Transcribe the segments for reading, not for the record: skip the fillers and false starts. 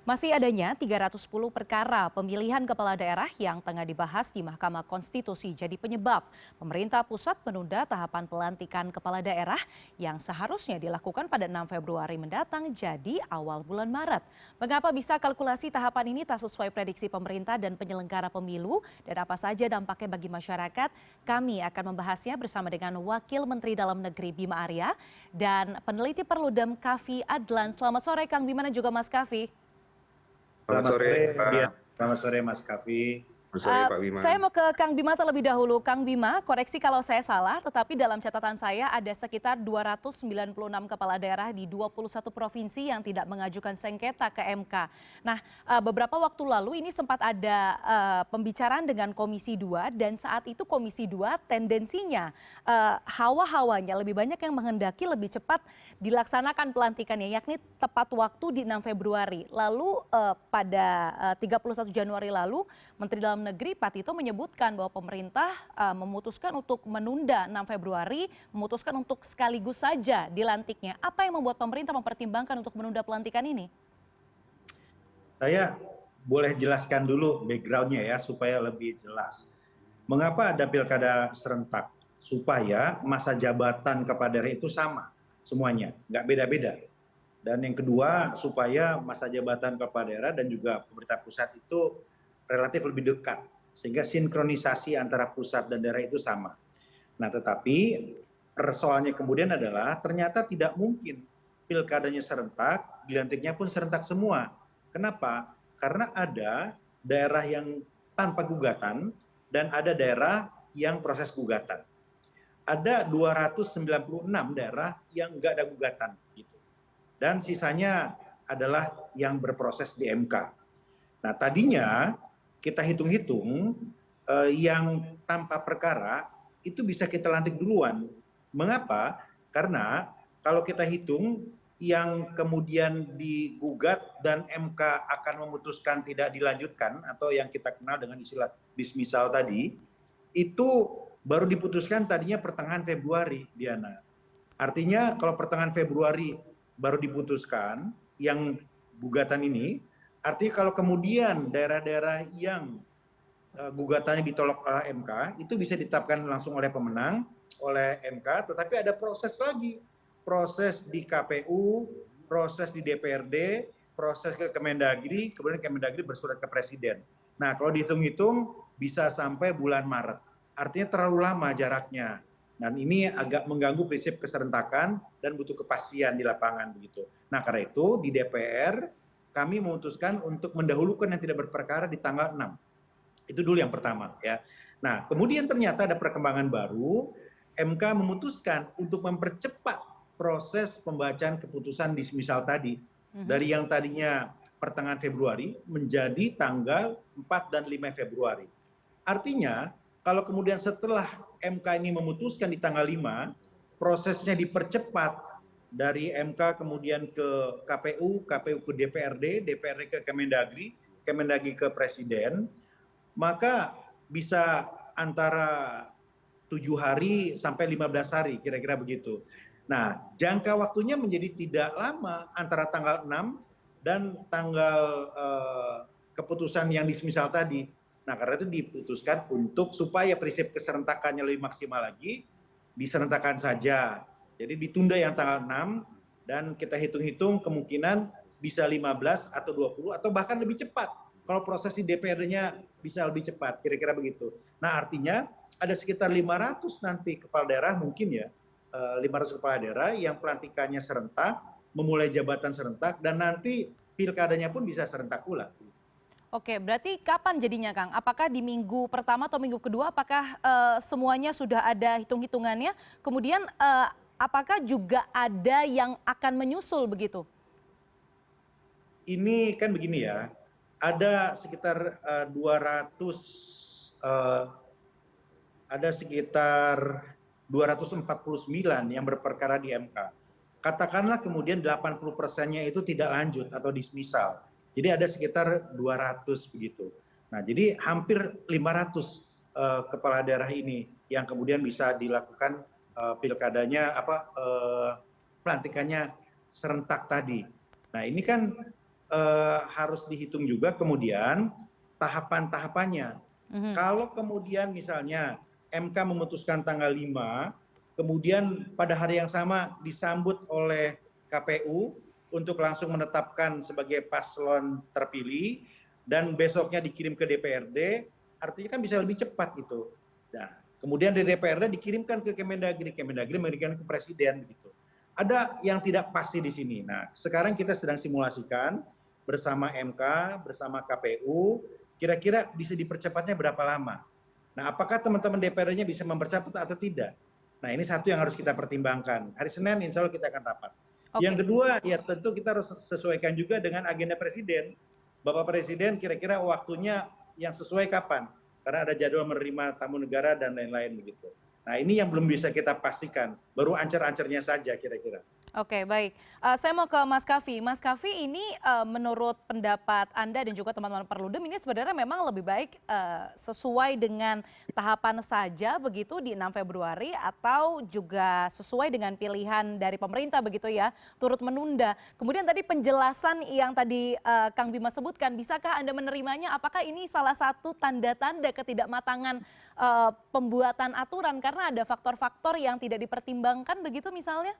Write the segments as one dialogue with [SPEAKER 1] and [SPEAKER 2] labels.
[SPEAKER 1] Masih adanya 310 perkara pemilihan kepala daerah yang tengah dibahas di Mahkamah Konstitusi jadi penyebab pemerintah pusat menunda tahapan pelantikan kepala daerah yang seharusnya dilakukan pada 6 Februari mendatang jadi awal bulan Maret. Mengapa bisa kalkulasi tahapan ini tak sesuai prediksi pemerintah dan penyelenggara pemilu dan apa saja dampaknya bagi masyarakat? Kami akan membahasnya bersama dengan Wakil Menteri Dalam Negeri Bima Arya dan peneliti Perludem Kavi Adlan. Selamat sore Kang Bima dan juga Mas Kavi.
[SPEAKER 2] Selamat
[SPEAKER 3] Selamat
[SPEAKER 2] sore,
[SPEAKER 3] sore, Dian.
[SPEAKER 2] Pak.
[SPEAKER 3] Selamat sore, Mas Kavi.
[SPEAKER 2] Selamat sore, Pak Bima.
[SPEAKER 1] Saya mau ke Kang Bima terlebih dahulu. Kang Bima, koreksi kalau saya salah, tetapi dalam catatan saya ada sekitar 296 kepala daerah di 21 provinsi yang tidak mengajukan sengketa ke MK. Nah, beberapa waktu lalu ini sempat ada pembicaraan dengan Komisi 2 dan saat itu Komisi 2 tendensinya hawa-hawanya lebih banyak yang menghendaki lebih cepat dilaksanakan pelantikannya, yakni tepat waktu di 6 Februari. Lalu pada 31 Januari lalu, Menteri Dalam Negeri Pak Tito menyebutkan bahwa pemerintah memutuskan untuk menunda 6 Februari, memutuskan untuk sekaligus saja dilantiknya. Apa yang membuat pemerintah mempertimbangkan untuk menunda pelantikan ini?
[SPEAKER 3] Saya boleh jelaskan dulu background-nya ya, supaya lebih jelas. Mengapa ada pilkada serentak? Supaya masa jabatan kepala daerah itu sama semuanya, nggak beda-beda. Dan yang kedua, supaya masa jabatan kepala daerah dan juga pemerintah pusat itu relatif lebih dekat, sehingga sinkronisasi antara pusat dan daerah itu sama. Nah, tetapi persoalannya kemudian adalah ternyata tidak mungkin pilkadanya serentak, dilantiknya pun serentak semua. Kenapa? Karena ada daerah yang tanpa gugatan dan ada daerah yang proses gugatan. Ada 296 daerah yang nggak ada gugatan, gitu. Dan sisanya adalah yang berproses di MK. Nah, tadinya kita hitung-hitung yang tanpa perkara itu bisa kita lantik duluan. Mengapa? Karena kalau kita hitung yang kemudian digugat dan MK akan memutuskan tidak dilanjutkan atau yang kita kenal dengan istilah dismissal tadi, itu baru diputuskan tadinya pertengahan Februari, Diana. Artinya kalau pertengahan Februari baru diputuskan yang gugatan ini, artinya kalau kemudian daerah-daerah yang gugatannya ditolak oleh MK, itu bisa ditetapkan langsung oleh pemenang, oleh MK, tetapi ada proses lagi. Proses di KPU, proses di DPRD, proses ke Kemendagri, kemudian Kemendagri bersurat ke Presiden. Nah, kalau dihitung-hitung bisa sampai bulan Maret. Artinya terlalu lama jaraknya. Dan ini agak mengganggu prinsip keserentakan dan butuh kepastian di lapangan begitu. Nah, karena itu di DPR kami memutuskan untuk mendahulukan yang tidak berperkara di tanggal 6. Itu dulu yang pertama ya. Nah, kemudian ternyata ada perkembangan baru, MK memutuskan untuk mempercepat proses pembacaan keputusan dismissal tadi. Dari yang tadinya pertengahan Februari menjadi tanggal 4 dan 5 Februari. Artinya, kalau kemudian setelah MK ini memutuskan di tanggal 5, prosesnya dipercepat dari MK kemudian ke KPU, KPU ke DPRD, DPRD ke Kemendagri, Kemendagri ke Presiden, maka bisa antara 7 hari sampai 15 hari, kira-kira begitu. Nah, jangka waktunya menjadi tidak lama antara tanggal 6 dan tanggal keputusan yang dismisal tadi. Nah, karena itu diputuskan untuk supaya prinsip keserentakannya lebih maksimal lagi, diserentakan saja. Jadi ditunda yang tanggal 6 dan kita hitung-hitung kemungkinan bisa 15 atau 20 atau bahkan lebih cepat. Kalau proses di DPRD-nya bisa lebih cepat, kira-kira begitu. Nah, artinya ada sekitar 500 nanti kepala daerah mungkin ya, 500 kepala daerah yang pelantikannya serentak, memulai jabatan serentak, dan nanti pilkadanya pun bisa serentak pula.
[SPEAKER 1] Oke, berarti kapan jadinya Kang? Apakah di minggu pertama atau minggu kedua? Apakah semuanya sudah ada hitung-hitungannya? Kemudian apakah juga ada yang akan menyusul begitu?
[SPEAKER 3] Ini kan begini ya, ada sekitar 249 yang berperkara di MK. Katakanlah kemudian 80%-nya itu tidak lanjut atau dismissal. Jadi ada sekitar 200 begitu. Nah, jadi hampir 500 kepala daerah ini yang kemudian bisa dilakukan pelantikannya serentak tadi. Nah, ini kan harus dihitung juga kemudian tahapan-tahapannya. Kalau kemudian misalnya MK memutuskan tanggal 5, kemudian pada hari yang sama disambut oleh KPU untuk langsung menetapkan sebagai paslon terpilih dan besoknya dikirim ke DPRD, artinya kan bisa lebih cepat itu. Nah, kemudian dari DPRD dikirimkan ke Kemendagri, Kemendagri memberikan ke Presiden gitu. Ada yang tidak pasti di sini. Nah, sekarang kita sedang simulasikan bersama MK, bersama KPU, kira-kira bisa dipercepatnya berapa lama. Nah, apakah teman-teman DPRD-nya bisa mempercepat atau tidak? Nah, ini satu yang harus kita pertimbangkan. Hari Senin insya Allah kita akan rapat. Yang kedua, ya tentu kita harus sesuaikan juga dengan agenda Presiden. Bapak Presiden kira-kira waktunya yang sesuai kapan? Karena ada jadwal menerima tamu negara dan lain-lain begitu. Nah, ini yang belum bisa kita pastikan. Baru ancer-ancernya saja kira-kira.
[SPEAKER 1] Oke, baik. Saya mau ke Mas Kavi. Mas Kavi, ini menurut pendapat Anda dan juga teman-teman Perludem, ini sebenarnya memang lebih baik sesuai dengan tahapan saja begitu di 6 Februari atau juga sesuai dengan pilihan dari pemerintah begitu ya, turut menunda. Kemudian tadi penjelasan yang tadi Kang Bima sebutkan, bisakah Anda menerimanya? Apakah ini salah satu tanda-tanda ketidakmatangan pembuatan aturan karena ada faktor-faktor yang tidak dipertimbangkan begitu misalnya?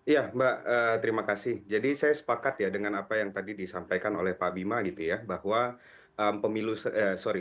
[SPEAKER 2] Iya, Mbak, terima kasih. Jadi saya sepakat ya dengan apa yang tadi disampaikan oleh Pak Bima gitu ya, bahwa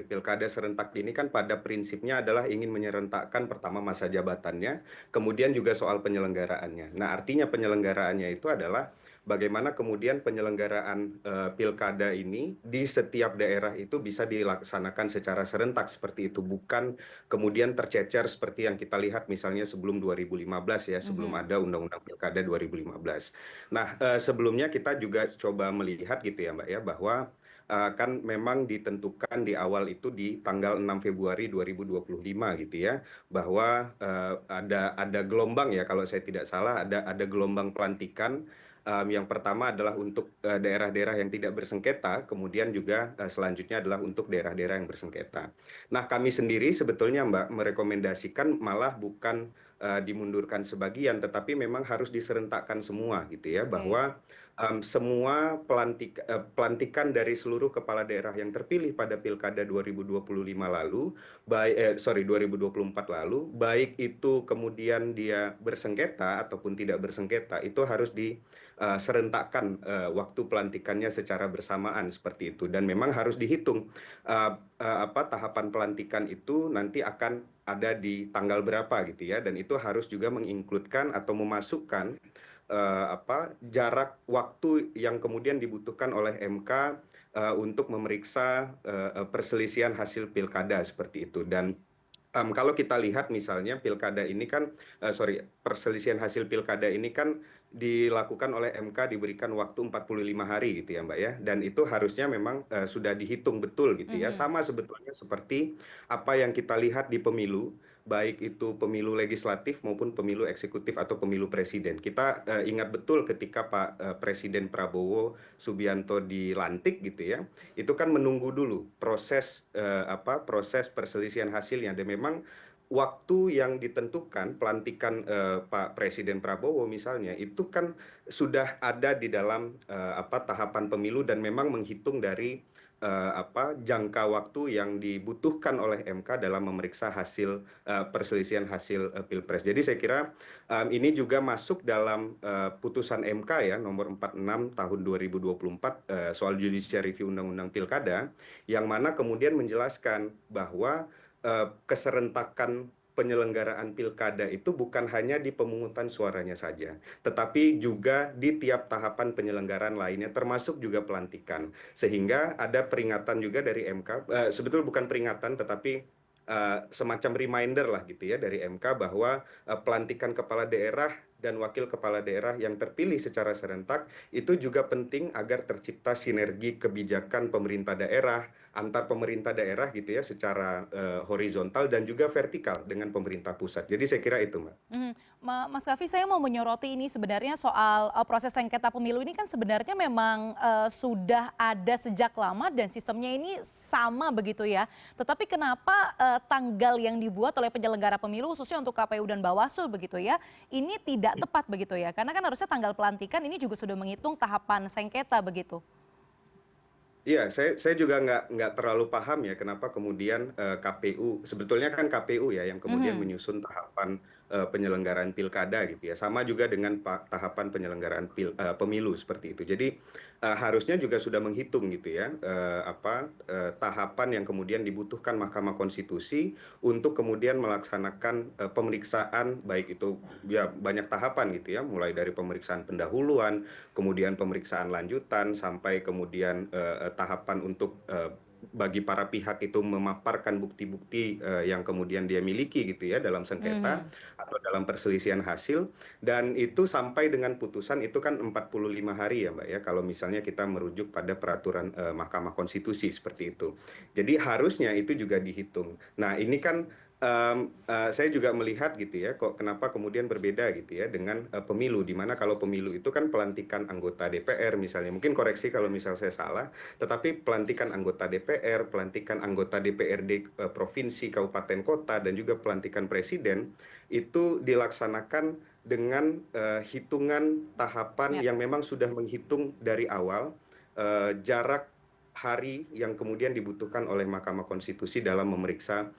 [SPEAKER 2] pilkada serentak ini kan pada prinsipnya adalah ingin menyerentakkan pertama masa jabatannya, kemudian juga soal penyelenggaraannya. Nah, artinya penyelenggaraannya itu adalah bagaimana kemudian penyelenggaraan pilkada ini di setiap daerah itu bisa dilaksanakan secara serentak seperti itu, bukan kemudian tercecer seperti yang kita lihat misalnya sebelum 2015 ya, sebelum ada Undang-Undang Pilkada 2015. Nah, sebelumnya kita juga coba melihat gitu ya Mbak ya, bahwa kan memang ditentukan di awal itu di tanggal 6 Februari 2025 gitu ya, bahwa ada gelombang ya kalau saya tidak salah, ada gelombang pelantikan. Yang pertama adalah untuk daerah-daerah yang tidak bersengketa, kemudian juga selanjutnya adalah untuk daerah-daerah yang bersengketa. Nah, kami sendiri sebetulnya Mbak merekomendasikan malah bukan dimundurkan sebagian, tetapi memang harus diserentakkan semua gitu ya, bahwa semua pelantikan dari seluruh kepala daerah yang terpilih pada Pilkada 2025 lalu, 2024 lalu, baik itu kemudian dia bersengketa ataupun tidak bersengketa, itu harus diserentakkan waktu pelantikannya secara bersamaan seperti itu. Dan memang harus dihitung tahapan pelantikan itu nanti akan ada di tanggal berapa gitu ya, dan itu harus juga menginkludkan atau memasukkan jarak waktu yang kemudian dibutuhkan oleh MK untuk memeriksa perselisihan hasil pilkada seperti itu. Dan kalau kita lihat misalnya pilkada ini kan, perselisihan hasil pilkada ini kan dilakukan oleh MK diberikan waktu 45 hari gitu ya Mbak ya, dan itu harusnya memang sudah dihitung betul gitu ya, sama sebetulnya seperti apa yang kita lihat di pemilu, baik itu pemilu legislatif maupun pemilu eksekutif atau pemilu presiden. Kita ingat betul ketika Pak Presiden Prabowo Subianto dilantik gitu ya, itu kan menunggu dulu proses proses perselisihan hasilnya, dan memang waktu yang ditentukan pelantikan Pak Presiden Prabowo misalnya itu kan sudah ada di dalam tahapan pemilu dan memang menghitung dari jangka waktu yang dibutuhkan oleh MK dalam memeriksa hasil perselisihan hasil Pilpres. Jadi saya kira ini juga masuk dalam putusan MK ya nomor 46 tahun 2024 soal judicial review Undang-Undang Pilkada, yang mana kemudian menjelaskan bahwa keserentakan penyelenggaraan pilkada itu bukan hanya di pemungutan suaranya saja, tetapi juga di tiap tahapan penyelenggaraan lainnya, termasuk juga pelantikan. Sehingga ada peringatan juga dari MK, sebetulnya bukan peringatan, tetapi semacam reminder lah gitu ya dari MK bahwa pelantikan kepala daerah dan wakil kepala daerah yang terpilih secara serentak itu juga penting agar tercipta sinergi kebijakan pemerintah daerah, antar pemerintah daerah gitu ya, secara horizontal dan juga vertikal dengan pemerintah pusat. Jadi saya kira itu Mbak.
[SPEAKER 1] Mas Kavi, saya mau menyoroti ini sebenarnya soal proses sengketa pemilu ini kan sebenarnya memang sudah ada sejak lama dan sistemnya ini sama begitu ya. Tetapi kenapa tanggal yang dibuat oleh penyelenggara pemilu khususnya untuk KPU dan Bawaslu begitu ya, ini tidak nggak tepat begitu ya? Karena kan harusnya tanggal pelantikan ini juga sudah menghitung tahapan sengketa begitu.
[SPEAKER 2] Iya, saya juga nggak terlalu paham ya kenapa kemudian KPU, sebetulnya kan KPU ya yang kemudian
[SPEAKER 1] Mhm.
[SPEAKER 2] menyusun tahapan penyelenggaraan pilkada gitu ya, sama juga dengan tahapan penyelenggaraan pemilu seperti itu. Jadi harusnya juga sudah menghitung gitu ya tahapan yang kemudian dibutuhkan Mahkamah Konstitusi untuk kemudian melaksanakan pemeriksaan, baik itu ya banyak tahapan gitu ya, mulai dari pemeriksaan pendahuluan, kemudian pemeriksaan lanjutan, sampai kemudian tahapan untuk bagi para pihak itu memaparkan bukti-bukti yang kemudian dia miliki gitu ya dalam sengketa
[SPEAKER 1] Mhm.
[SPEAKER 2] atau dalam perselisihan hasil, dan itu sampai dengan putusan itu kan 45 hari ya Mbak ya, kalau misalnya kita merujuk pada peraturan Mahkamah Konstitusi seperti itu. Jadi harusnya itu juga dihitung. Nah ini kan saya juga melihat gitu ya, kok kenapa kemudian berbeda gitu ya dengan pemilu, di mana kalau pemilu itu kan pelantikan anggota DPR misalnya, mungkin koreksi kalau misal saya salah, tetapi pelantikan anggota DPR, pelantikan anggota DPRD provinsi, kabupaten, kota, dan juga pelantikan presiden itu dilaksanakan dengan hitungan tahapan
[SPEAKER 1] Ya.
[SPEAKER 2] yang memang sudah menghitung dari awal jarak hari yang kemudian dibutuhkan oleh Mahkamah Konstitusi dalam memeriksa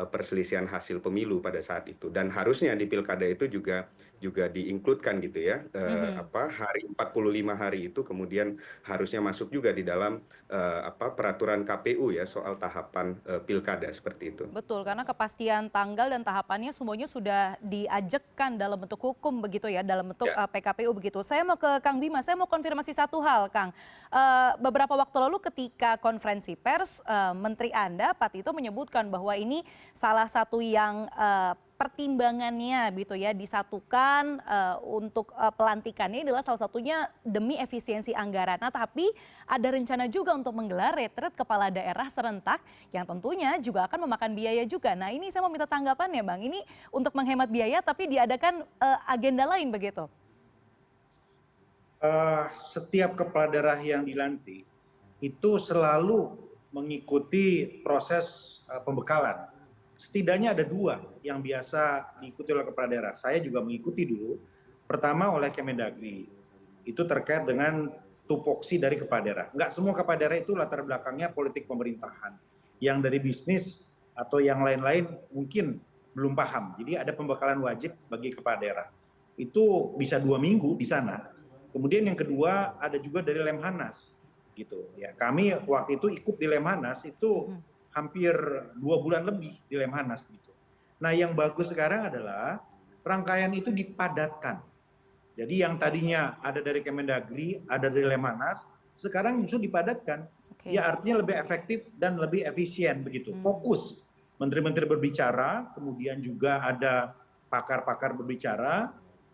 [SPEAKER 2] perselisihan hasil pemilu pada saat itu, dan harusnya di pilkada itu juga diinkludkan gitu ya,
[SPEAKER 1] Mhm.
[SPEAKER 2] hari 45 hari itu kemudian harusnya masuk juga di dalam peraturan KPU ya soal tahapan pilkada seperti itu.
[SPEAKER 1] Betul, karena kepastian tanggal dan tahapannya semuanya sudah diajakkan dalam bentuk hukum begitu ya, dalam bentuk
[SPEAKER 2] Ya.
[SPEAKER 1] PKPU begitu. Saya mau ke Kang Bima, saya mau konfirmasi satu hal, Kang. Beberapa waktu lalu ketika konferensi pers, Menteri Anda, Pak Tito menyebutkan bahwa ini salah satu yang pertimbangannya gitu ya disatukan untuk pelantikannya adalah salah satunya demi efisiensi anggaran. Nah, tapi ada rencana juga untuk menggelar retret kepala daerah serentak yang tentunya juga akan memakan biaya juga. Nah, ini saya mau minta tanggapannya, Bang. Ini untuk menghemat biaya tapi diadakan agenda lain begitu.
[SPEAKER 3] Setiap kepala daerah yang dilantik itu selalu mengikuti proses pembekalan. Setidaknya ada dua yang biasa diikuti oleh kepala daerah. Saya juga mengikuti dulu. Pertama oleh Kemendagri. Itu terkait dengan tupoksi dari kepala daerah. Enggak semua kepala daerah itu latar belakangnya politik pemerintahan. Yang dari bisnis atau yang lain-lain mungkin belum paham. Jadi ada pembekalan wajib bagi kepala daerah. Itu bisa 2 minggu di sana. Kemudian yang kedua ada juga dari Lemhanas gitu ya. Kami waktu itu ikut di Lemhanas itu
[SPEAKER 1] Mhm.
[SPEAKER 3] hampir 2 bulan lebih di Lemhanas gitu. Nah yang bagus sekarang adalah rangkaian itu dipadatkan. Jadi yang tadinya ada dari Kemendagri, ada dari Lemhanas, sekarang justru dipadatkan.
[SPEAKER 1] Oke.
[SPEAKER 3] Ya artinya lebih efektif dan lebih efisien begitu.
[SPEAKER 1] Hmm.
[SPEAKER 3] Fokus. Menteri-menteri berbicara, kemudian juga ada pakar-pakar berbicara.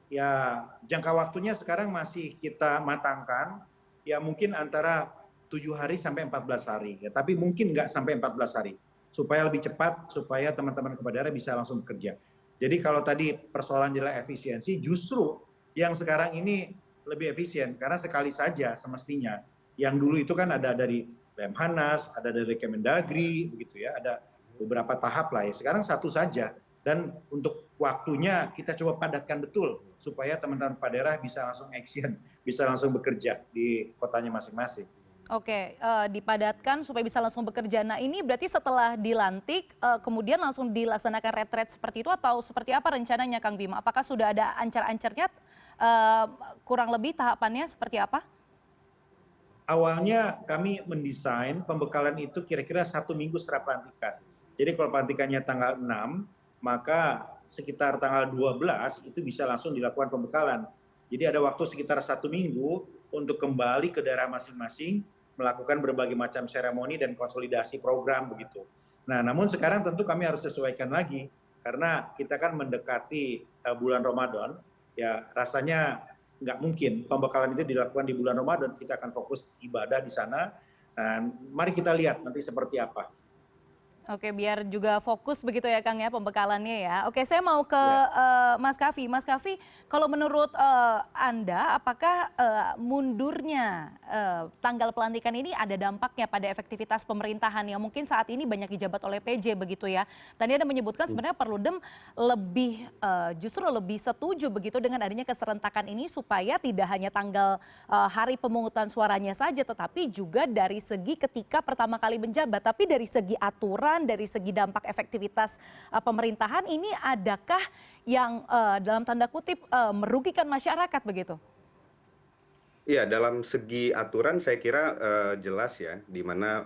[SPEAKER 3] Ya jangka waktunya sekarang masih kita matangkan. Ya mungkin antara 7 hari sampai 14 hari. Ya, tapi mungkin nggak sampai 14 hari. Supaya lebih cepat, supaya teman-teman kepala daerah bisa langsung bekerja. Jadi kalau tadi persoalan adalah efisiensi, justru yang sekarang ini lebih efisien karena sekali saja semestinya. Yang dulu itu kan ada dari Lemhanas, ada dari Kemendagri, begitu ya, ada beberapa tahap lah ya. Sekarang satu saja, dan untuk waktunya kita coba padatkan betul supaya teman-teman Pak daerah bisa langsung action, bisa langsung bekerja di kotanya masing-masing.
[SPEAKER 1] Oke, dipadatkan supaya bisa langsung bekerja. Nah, ini berarti setelah dilantik, kemudian langsung dilaksanakan retret seperti itu atau seperti apa rencananya, Kang Bima? Apakah sudah ada ancar-ancarnya, eee, kurang lebih tahapannya seperti apa?
[SPEAKER 3] Awalnya kami mendesain pembekalan itu kira-kira 1 minggu setelah pelantikan. Jadi kalau pelantikannya tanggal 6, maka sekitar tanggal 12 itu bisa langsung dilakukan pembekalan. Jadi ada waktu sekitar 1 minggu untuk kembali ke daerah masing-masing, melakukan berbagai macam seremoni dan konsolidasi program begitu. Nah, namun sekarang tentu kami harus sesuaikan lagi karena kita kan mendekati bulan Ramadan, ya rasanya nggak mungkin pembekalan itu dilakukan di bulan Ramadan. Kita akan fokus ibadah di sana. Dan mari kita lihat nanti seperti apa.
[SPEAKER 1] Oke, biar juga fokus begitu ya Kang ya pembekalannya ya. Oke, saya mau ke
[SPEAKER 3] Ya.
[SPEAKER 1] Mas Kavi. Mas Kavi, kalau menurut Anda, apakah mundurnya tanggal pelantikan ini ada dampaknya pada efektivitas pemerintahan yang mungkin saat ini banyak dijabat oleh PJ begitu ya? Tadi Anda menyebutkan sebenarnya Perludem lebih justru lebih setuju begitu dengan adanya keserentakan ini supaya tidak hanya tanggal hari pemungutan suaranya saja, tetapi juga dari segi ketika pertama kali menjabat, tapi dari segi aturan, dari segi dampak efektivitas pemerintahan ini adakah yang dalam tanda kutip merugikan masyarakat begitu?
[SPEAKER 2] Iya, dalam segi aturan saya kira jelas ya, di mana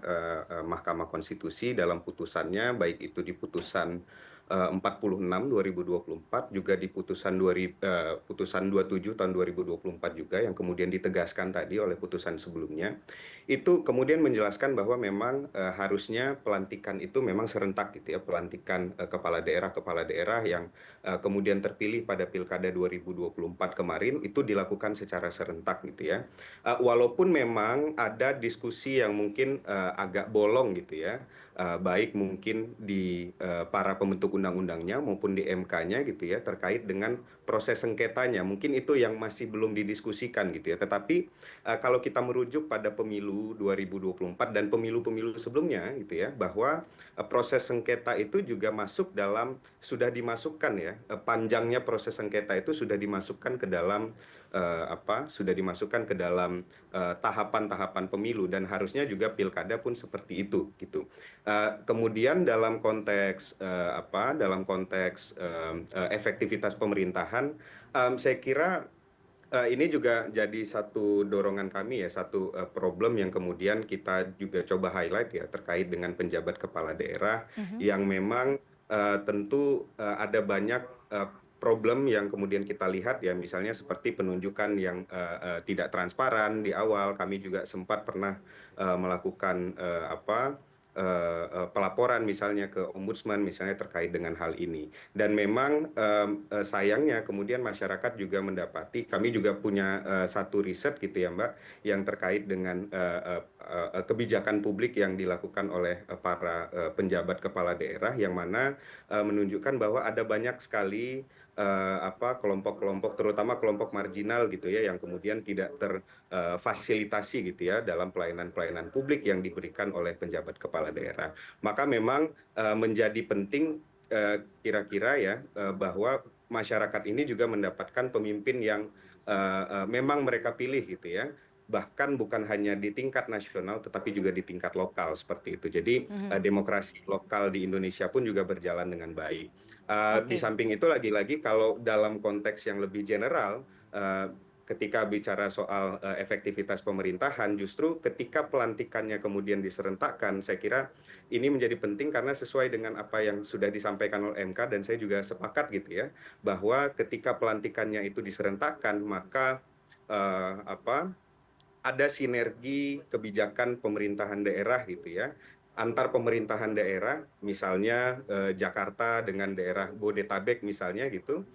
[SPEAKER 2] Mahkamah Konstitusi dalam putusannya, baik itu di putusan 46 2024, juga di putusan 27 tahun 2024 juga yang kemudian ditegaskan tadi oleh putusan sebelumnya, itu kemudian menjelaskan bahwa memang harusnya pelantikan itu memang serentak gitu ya, pelantikan kepala daerah yang kemudian terpilih pada Pilkada 2024 kemarin itu dilakukan secara serentak gitu ya. Walaupun memang ada diskusi yang mungkin agak bolong gitu ya, baik mungkin di para pembentuk undang-undangnya maupun di MK-nya gitu ya, terkait dengan proses sengketanya. Mungkin itu yang masih belum didiskusikan gitu ya. Tetapi kalau kita merujuk pada pemilu 2024 dan pemilu-pemilu sebelumnya gitu ya, bahwa proses sengketa itu juga masuk dalam, sudah dimasukkan ya, panjangnya proses sengketa itu sudah dimasukkan ke dalam sudah dimasukkan ke dalam tahapan-tahapan pemilu, dan harusnya juga pilkada pun seperti itu gitu. Kemudian dalam konteks efektivitas pemerintahan, saya kira ini juga jadi satu dorongan kami ya, satu problem yang kemudian kita juga coba highlight ya, terkait dengan penjabat kepala daerah yang memang tentu ada banyak problem yang kemudian kita lihat ya, misalnya seperti penunjukan yang tidak transparan di awal. Kami juga sempat pernah melakukan pelaporan misalnya ke Ombudsman misalnya terkait dengan hal ini. Dan memang sayangnya kemudian masyarakat juga mendapati, kami juga punya satu riset gitu ya Mbak, yang terkait dengan kebijakan publik yang dilakukan oleh para penjabat kepala daerah, yang mana menunjukkan bahwa ada banyak sekali kelompok-kelompok, terutama kelompok marginal gitu ya, yang kemudian tidak terfasilitasi gitu ya dalam pelayanan-pelayanan publik yang diberikan oleh penjabat kepala daerah. Maka memang menjadi penting kira-kira ya, bahwa masyarakat ini juga mendapatkan pemimpin yang memang mereka pilih gitu ya, bahkan bukan hanya di tingkat nasional tetapi juga di tingkat lokal seperti itu. Jadi demokrasi lokal di Indonesia pun juga berjalan dengan baik. Di
[SPEAKER 1] Oke.
[SPEAKER 2] samping itu lagi-lagi kalau dalam konteks yang lebih general, ketika bicara soal efektivitas pemerintahan, justru ketika pelantikannya kemudian diserentakkan, saya kira ini menjadi penting karena sesuai dengan apa yang sudah disampaikan oleh MK, dan saya juga sepakat gitu ya, bahwa ketika pelantikannya itu diserentakkan, maka eh, apa ada sinergi kebijakan pemerintahan daerah gitu ya, antar pemerintahan daerah, misalnya Jakarta dengan daerah Bodetabek misalnya gitu,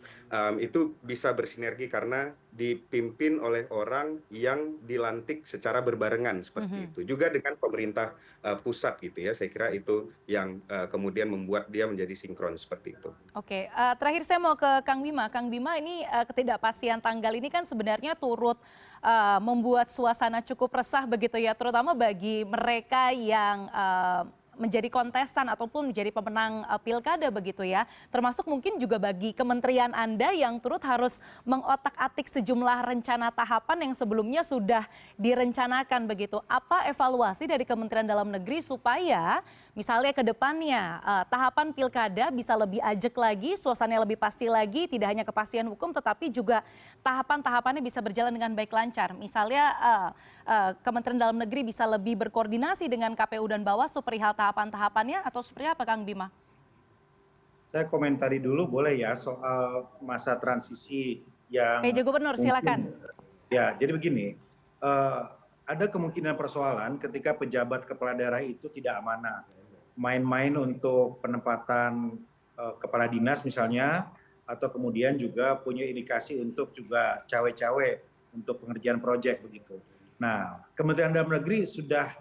[SPEAKER 2] itu bisa bersinergi karena dipimpin oleh orang yang dilantik secara berbarengan seperti itu. Juga dengan pemerintah pusat gitu ya, saya kira itu yang kemudian membuat dia menjadi sinkron seperti itu.
[SPEAKER 1] Oke, terakhir saya mau ke Kang Bima. Kang Bima, ini ketidakpastian tanggal ini kan sebenarnya turut membuat suasana cukup resah begitu ya, terutama bagi mereka yang menjadi kontestan ataupun menjadi pemenang pilkada begitu ya. Termasuk mungkin juga bagi kementerian Anda yang turut harus mengotak-atik sejumlah rencana tahapan yang sebelumnya sudah direncanakan begitu. Apa evaluasi dari Kementerian Dalam Negeri supaya misalnya ke depannya tahapan pilkada bisa lebih ajak lagi, suasananya lebih pasti lagi, tidak hanya kepastian hukum tetapi juga tahapan-tahapannya bisa berjalan dengan baik lancar. Misalnya Kementerian Dalam Negeri bisa lebih berkoordinasi dengan KPU dan Bawaslu perihal tahapan-tahapannya, atau seperti apa Kang Bima?
[SPEAKER 3] Saya komentari dulu boleh ya soal masa transisi
[SPEAKER 1] PJ
[SPEAKER 3] yang
[SPEAKER 1] Gubernur, silakan.
[SPEAKER 3] mungkin, ya jadi begini, ada kemungkinan persoalan ketika pejabat kepala daerah itu tidak amanah, main-main untuk penempatan kepala dinas misalnya, atau kemudian juga punya indikasi untuk juga cawe-cawe untuk pengerjaan proyek begitu. Nah, Kementerian Dalam Negeri sudah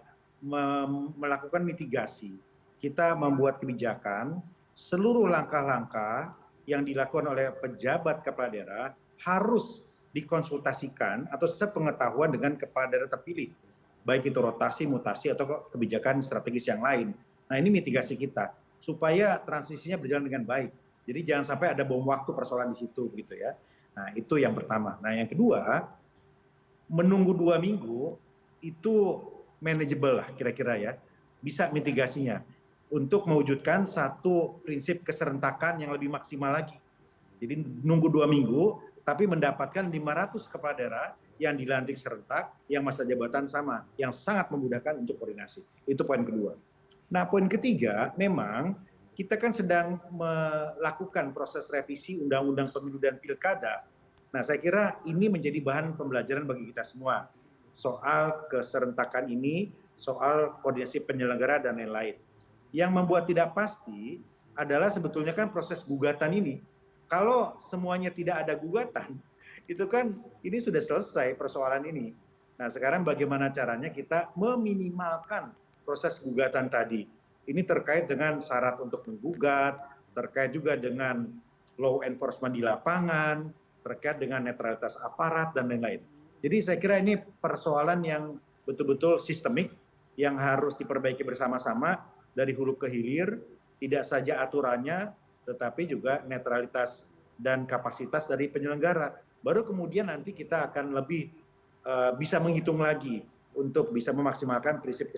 [SPEAKER 3] melakukan mitigasi. kita membuat kebijakan, seluruh langkah-langkah yang dilakukan oleh pejabat kepala daerah harus dikonsultasikan atau sepengetahuan dengan kepala daerah terpilih, baik itu rotasi, mutasi, atau kebijakan strategis yang lain. Nah, ini mitigasi kita, supaya transisinya berjalan dengan baik. Jadi jangan sampai ada bom waktu persoalan di situ, gitu ya. Nah, itu yang pertama. Nah, yang kedua, menunggu 2 minggu itu manageable lah kira-kira ya, bisa mitigasinya untuk mewujudkan satu prinsip keserentakan yang lebih maksimal lagi. Jadi nunggu 2 minggu, tapi mendapatkan 500 kepala daerah yang dilantik serentak, yang masa jabatan sama, yang sangat memudahkan untuk koordinasi. Itu poin kedua. Nah, poin ketiga, memang kita kan sedang melakukan proses revisi Undang-Undang Pemilu dan Pilkada. Nah, saya kira ini menjadi bahan pembelajaran bagi kita semua. Soal keserentakan ini, soal koordinasi penyelenggara dan lain-lain. Yang membuat tidak pasti adalah sebetulnya kan proses gugatan ini. Kalau semuanya tidak ada gugatan, itu kan ini sudah selesai persoalan ini. Nah, sekarang bagaimana caranya kita meminimalkan proses gugatan tadi. Ini terkait dengan syarat untuk menggugat, terkait juga dengan law enforcement di lapangan, terkait dengan netralitas aparat dan lain-lain. Jadi saya kira ini persoalan yang betul-betul sistemik yang harus diperbaiki bersama-sama dari hulu ke hilir, tidak saja aturannya, tetapi juga netralitas dan kapasitas dari penyelenggara. Baru kemudian nanti kita akan lebih bisa menghitung lagi untuk bisa memaksimalkan prinsip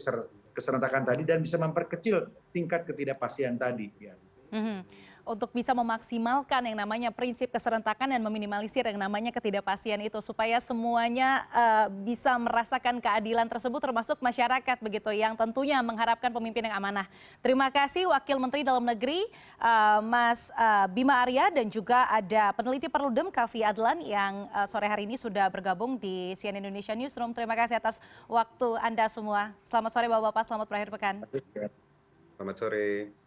[SPEAKER 3] keserentakan tadi dan bisa memperkecil tingkat ketidakpastian tadi. Ya.
[SPEAKER 1] Untuk bisa memaksimalkan yang namanya prinsip keserentakan dan meminimalisir yang namanya ketidakpastian itu supaya semuanya bisa merasakan keadilan tersebut termasuk masyarakat begitu yang tentunya mengharapkan pemimpin yang amanah. Terima kasih Wakil Menteri Dalam Negeri Mas Bima Arya dan juga ada peneliti Perludem Kavi Adlan yang sore hari ini sudah bergabung di CNN Indonesia Newsroom. Terima kasih atas waktu Anda semua. Selamat sore Bapak-Bapak, selamat berakhir pekan.
[SPEAKER 2] Selamat sore.